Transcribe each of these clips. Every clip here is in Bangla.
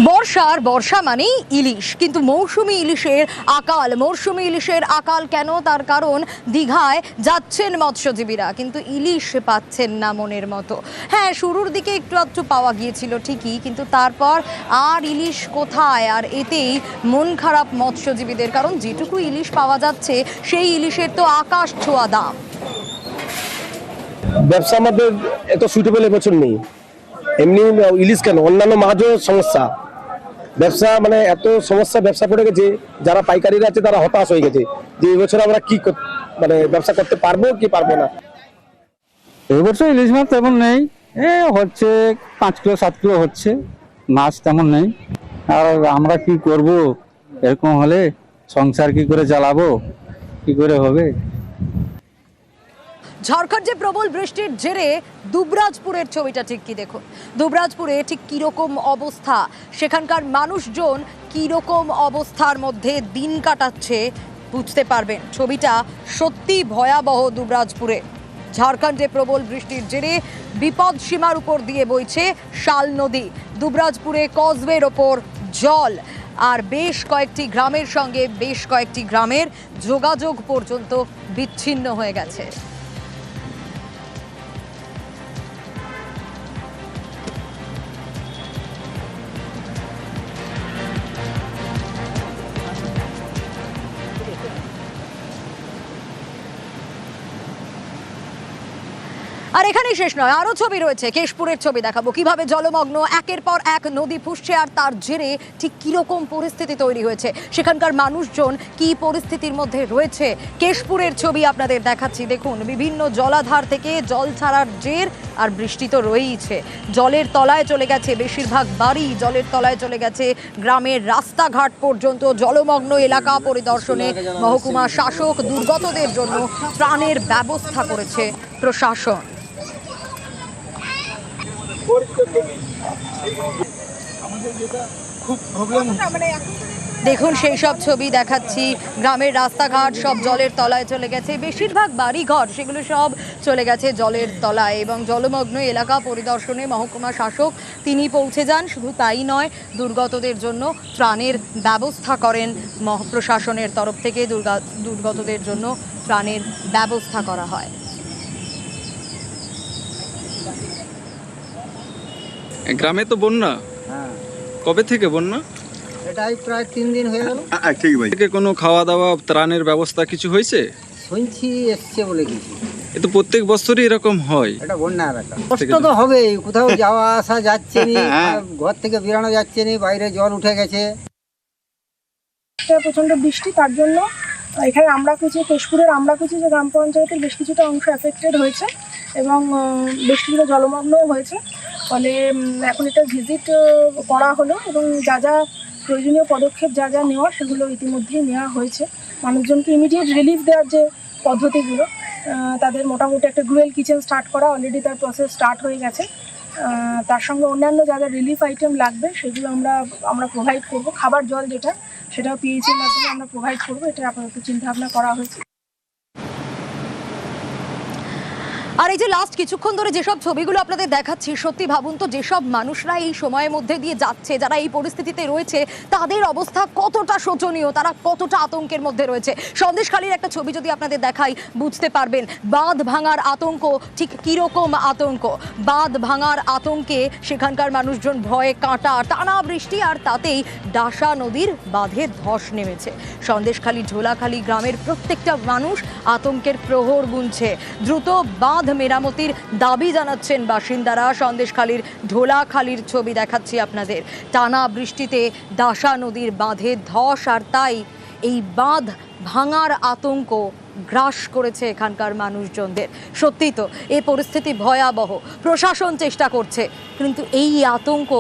বর্ষা মানেই ইলিশ, কিন্তু মৌসুমী ইলিশের আকাল কেন? তার কারণ দীঘায় যাচ্ছেন মৎস্যজীবীরা, কিন্তু ইলিশ পাচ্ছেন না মনের মতো। হ্যাঁ, শুরুর দিকে একটু আধটু পাওয়া গিয়েছিল ঠিকই, কিন্তু তারপর আর ইলিশ কোথায়? আর এতেই মন খারাপ মৎস্যজীবীদের, কারণ যেটুকু ইলিশ পাওয়া যাচ্ছে সেই ইলিশের তো আকাশ ছোঁয়া দাম। ব্যবসা আমাদের এত সুইটেবল এবছর নেই। এমনি ইলিশ কেন, অন্যান্য মাছও সমস্যা। ব্যবসা মানে এত সমস্যা ব্যবসা পড়ে গেছে, যারা পাইকারিরা আছে তারা হতাশ হয়ে গেছে যে এবছর আমরা কি মানে ব্যবসা করতে পারবো কি পারবো না। এবছর ইলিশ মাছ তেমন নেই, হচ্ছে 5 কিলো 7 কিলো হচ্ছে, মাছ তেমন নেই। আর আমরা কি করব, এরকম হলে সংসার কি করে চালাবো, কি করে হবে? ঝাড়খণ্ডে প্রবল বৃষ্টির জেরে দুবরাজপুরের ছবিটা ঠিক কি দেখুন। দুবরাজপুরে ঠিক কিরকম অবস্থা, সেখানকার মানুষজন কিরকম অবস্থার মধ্যে দিন কাটাচ্ছে বুঝতে পারবেন। ছবিটা সত্যি ভয়াবহ। দুবরাজপুরে ঝাড়খণ্ডে প্রবল বৃষ্টির জেরে বিপদ সীমার উপর দিয়ে বইছে শাল নদী। দুবরাজপুরে কজওয়ের ওপর জল, আর বেশ কয়েকটি গ্রামের সঙ্গে বেশ কয়েকটি গ্রামের যোগাযোগ পর্যন্ত বিচ্ছিন্ন হয়ে গেছে। আর এখানেই শেষ নয়, আরো ছবি রয়েছে। কেশপুরের ছবি দেখাবো, কিভাবে জলমগ্ন একের পর এক নদী ফুসছে, আর তার জেরে ঠিক কিরকম পরিস্থিতি তৈরি হয়েছে, সেখানকার মানুষজন কি পরিস্থিতির মধ্যে রয়েছে। কেশপুরের ছবি আপনাদের দেখাচ্ছি, দেখুন। বিভিন্ন জলাধার থেকে জল ছাড়ার জের, আর বৃষ্টি তো রয়েইছে। জলের তলায় চলে গেছে বেশিরভাগ বাড়ি, জলের তলায় চলে গেছে গ্রামের রাস্তাঘাট পর্যন্ত। জলমগ্ন এলাকা পরিদর্শনে মহকুমা শাসক, দুর্গতদের জন্য ত্রাণের ব্যবস্থা করেছে প্রশাসন। দেখুন সেই সব ছবি দেখাচ্ছি, গ্রামের রাস্তাঘাট সব জলের তলায় চলে গেছে, বেশিরভাগ বাড়িঘর সেগুলো সব চলে গেছে জলের তলায়। এবং জলমগ্ন এলাকা পরিদর্শনে মহকুমা শাসক তিনি পৌঁছে যান। শুধু তাই নয়, দুর্গতদের জন্য ত্রাণের ব্যবস্থা করেন প্রশাসনের তরফ থেকে। দুর্গতদের জন্য ত্রাণের ব্যবস্থা করা হয়। গ্রামে তো বন্যা, কবে থেকে বন্যা? এটাই প্রায় 3 দিন হয়ে গেল। ঠিক ভাই, থেকে কোনো খাওয়া দাওয়া ত্রাণের ব্যবস্থা কিছু হয়েছে? শুনছি এসছে বলে কিছু। এ তো প্রত্যেক বছরই এরকম হয়। এটা বন্যা এলাকা, কষ্ট তো হবেই। কোথাও যাওয়া আসা যাচ্ছে না, ঘর থেকে বেরানো যাচ্ছে না, বাইরে জল উঠে গেছে। প্রচন্ড বৃষ্টি, তার জন্য এখানে আমরাকুচি, কেশপুরের আমরাকুচি যে গ্রাম পঞ্চায়েতের বেশ কিছুটা অংশ এফেক্টেড হয়েছে এবং বেশ কিছুটা জলমগ্নও হয়েছে। ফলে এখন এটা ভিজিট করা হলো এবং যা যা প্রয়োজনীয় পদক্ষেপ যা যা নেওয়া সেগুলো ইতিমধ্যেই নেওয়া হয়েছে। মানুষজনকে ইমিডিয়েট রিলিফ দেওয়ার যে পদ্ধতিগুলো, তাদের মোটামুটি একটা গ্রুয়েল কিচেন স্টার্ট করা, অলরেডি তার প্রসেস স্টার্ট হয়ে গেছে। তার সঙ্গে অন্যান্য যা যা রিলিফ আইটেম লাগবে সেগুলো আমরা প্রোভাইড করব। খাবার জল যেটা, সেটাও পিএইচির মাধ্যমে আমরা প্রোভাইড করবো। এটা আপাতত চিন্তাভাবনা করা হয়েছে। আর এই যে লাস্ট কিছুক্ষণ ধরে যেসব ছবিগুলো আপনাদের দেখাচ্ছি, সত্যি ভাবুন তো, যেসব মানুষরা এই সময়ের মধ্যে দিয়ে যাচ্ছে, যারা এই পরিস্থিতিতে রয়েছে, তাদের অবস্থা কতটা শোচনীয়, তারা কতটা আতঙ্কের মধ্যে রয়েছে। সন্দেশখালীর একটা ছবি যদি আপনাদের দেখাই বুঝতে পারবেন বাঁধ ভাঙার আতঙ্ক ঠিক কিরকম আতঙ্ক। বাঁধ ভাঙার আতঙ্কে সেখানকার মানুষজন ভয়ে কাঁটা, টানা বৃষ্টি, আর তাতেই ডাসা নদীর বাঁধে ধস নেমেছে। সন্দেশখালী ঝোলাখালী গ্রামের প্রত্যেকটা মানুষ আতঙ্কের প্রহর গুনছে। দ্রুত বাঁধ মেরামতির দাবি জানাচ্ছেন বাসিন্দারা। সন্দেশখালীর ঢোলাখালীর ছবি দেখাচ্ছি আপনাদের। টানা বৃষ্টিতে ডাসা নদীর বাঁধে ধস, আর তাই এই বাঁধ ভাঙার আতঙ্ক গ্রাস করেছে এখানকার মানুষজনদের। সত্যি তো এই পরিস্থিতি ভয়াবহ। প্রশাসন চেষ্টা করছে, কিন্তু এই আতঙ্ক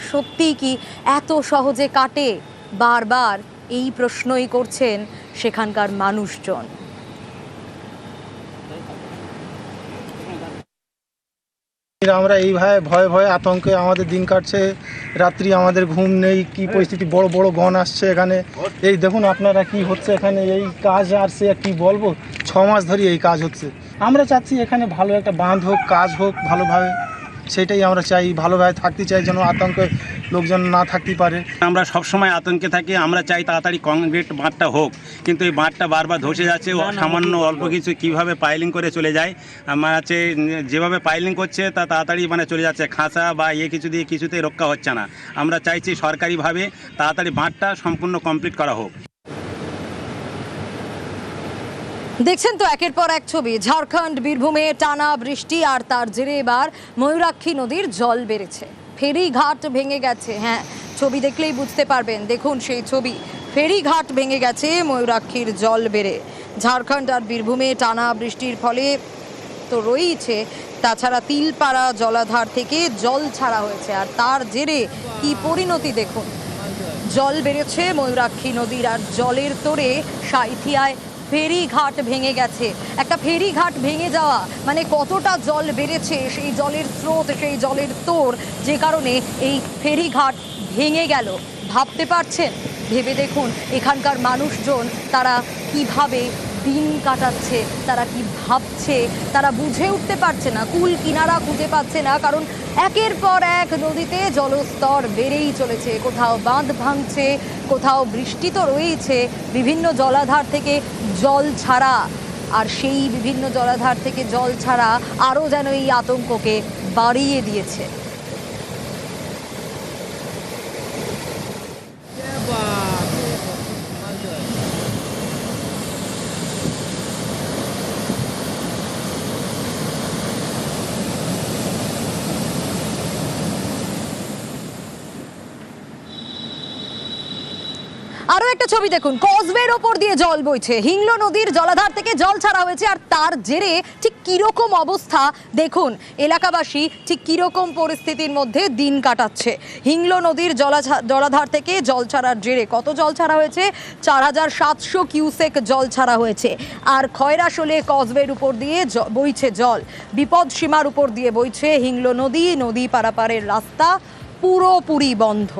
সত্যিই কি এত সহজে কাটে? বারবার এই প্রশ্নই করছেন সেখানকার মানুষজন। আমরা এইভাবে ভয়ে ভয়ে আতঙ্কে আমাদের দিন কাটছে। রাত্রি আমাদের ঘুম নেই। কি পরিস্থিতি, বড় বড় গণ আসছে এখানে। এই দেখুন আপনারা কি হচ্ছে এখানে, এই কাজ আর সে কি বলবো, 6 মাস ধরে এই কাজ হচ্ছে। আমরা চাচ্ছি এখানে ভালো একটা বাঁধ হোক, কাজ হোক ভালোভাবে, সেটাই আমরা চাই। ভালোভাবে থাকতে চাই, যেন আতঙ্কে লোকজন না থাকতে পারে। আমরা সব সময় আতঙ্কে থাকি, আমরা চাই তাড়াতাড়ি কংক্রিট বাঁধটা হোক, কিন্তু এই বাঁধটা বারবার ধসে যাচ্ছে। সামান্য অল্প কিছু কিভাবে পাইলিং করে চলে যায়, আমার আছে যেভাবে পাইলিং করছে তা তাড়াতাড়ি মানে চলে যাচ্ছে, খাঁচা বা কিছু দিয়ে কিছুতেই রক্ষা হচ্ছে না। আমরা চাইছি সরকারিভাবে তাড়াতাড়ি বাঁধটা সম্পূর্ণ কমপ্লিট করা হোক। দেখছেন তো একের পর এক ছবি। ঝাড়খণ্ড বীরভূমে টানা বৃষ্টি আর তার জেরে এবার ময়ূরাক্ষী নদীর জল বেড়েছে, ফেরিঘাট ভেঙে গেছে। হ্যাঁ, ছবি দেখলেই বুঝতে পারবেন, দেখুন সেই ছবি। ফেরিঘাট ভেঙে গেছে ময়ূরাক্ষীর জল বেড়ে। ঝাড়খণ্ড আর বীরভূমে টানা বৃষ্টির ফলে তো রয়েছে, তাছাড়া তিলপাড়া জলাধার থেকে জল ছাড়া হয়েছে, আর তার জেরে কি পরিণতি দেখুন। জল বেড়েছে ময়ূরাক্ষী নদীর, আর জলের তোড়ে সাঁইথিয়ায় ফেরিঘাট ভেঙে গেছে। একটা ফেরিঘাট ভেঙে যাওয়া মানে কতটা জল বেড়েছে, সেই জলের স্রোত, সেই জলের তোড়, যে কারণে এই ফেরিঘাট ভেঙে গেল। ভাবতে পারছেন? ভেবে দেখুন এখানকার মানুষজন তারা কিভাবে দিন কাটাচ্ছে, তারা কি ভাবছে, তারা বুঝে উঠতে পারছে না, কুল কিনারা খুঁজে পাচ্ছে না। কারণ একের পর এক নদীতে জলস্তর বেড়েই চলেছে, কোথাও বাঁধ ভাঙছে, কোথাও বৃষ্টি তো রয়েছে, বিভিন্ন জলাধার থেকে জল ছাড়া। আর সেই বিভিন্ন জলাধার থেকে জল ছাড়া আরও যেন এই আতঙ্ককে বাড়িয়ে দিয়েছে। আরো একটা ছবি দেখুন, কজওয়ের ওপর দিয়ে জল বইছে, হিংলো নদীর জলাধার থেকে জল ছাড়া হয়েছে, আর তার জেরে ঠিক কিরকম অবস্থা দেখুন, এলাকাবাসী ঠিক কিরকম পরিস্থিতির মধ্যে দিন কাটাচ্ছে। হিংলো নদীর জলাধার থেকে জল ছাড়ার জেরে কত জল ছাড়া হয়েছে? 4700 কিউসেক জল ছাড়া হয়েছে। আর খয়রাশোলে কজওয়ের উপর দিয়ে বইছে জল, বিপদ সীমার উপর দিয়ে বইছে হিংলো নদী, নদী পারাপারের রাস্তা পুরোপুরি বন্ধ।